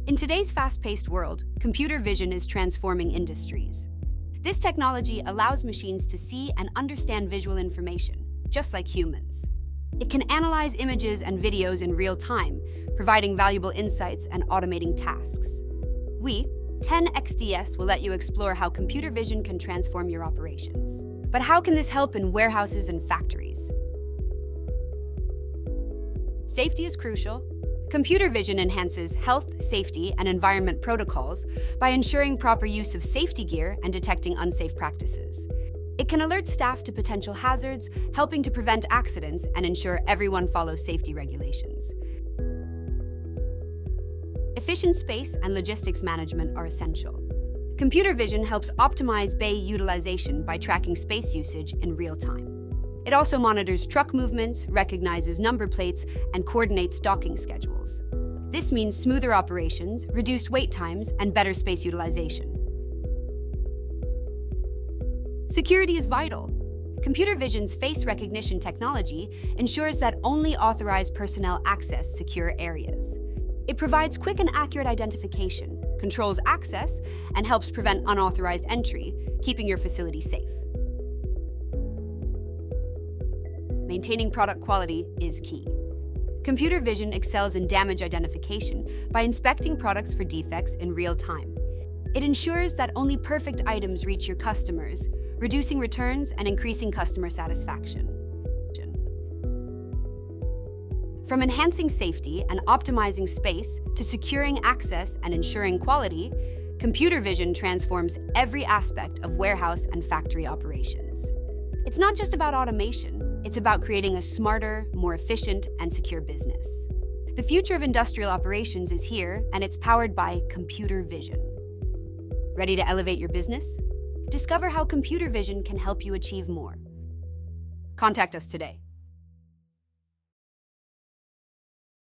In today's fast-paced world, computer vision is transforming industries. This technology allows machines to see and understand visual information, just like humans. It can analyze images and videos in real time, providing valuable insights and automating tasks. We, 10XDS, will let you explore how computer vision can transform your operations. But how can this help in warehouses and factories? Safety is crucial. Computer vision enhances health, safety, and environment protocols by ensuring proper use of safety gear and detecting unsafe practices. It can alert staff to potential hazards, helping to prevent accidents and ensure everyone follows safety regulations. Efficient space and logistics management are essential. Computer vision helps optimize bay utilization by tracking space usage in real time. It also monitors truck movements, recognizes number plates, and coordinates docking schedules. This means smoother operations, reduced wait times, and better space utilization. Security is vital. Computer vision's face recognition technology ensures that only authorized personnel access secure areas. It provides quick and accurate identification, controls access, and helps prevent unauthorized entry, keeping your facility safe. Maintaining product quality is key. Computer vision excels in damage identification by inspecting products for defects in real time. It ensures that only perfect items reach your customers, reducing returns and increasing customer satisfaction. From enhancing safety and optimizing space to securing access and ensuring quality, computer vision transforms every aspect of warehouse and factory operations. It's not just about automation. It's about creating a smarter, more efficient, and secure business. The future of industrial operations is here, and it's powered by computer vision. Ready to elevate your business? Discover how computer vision can help you achieve more. Contact us today.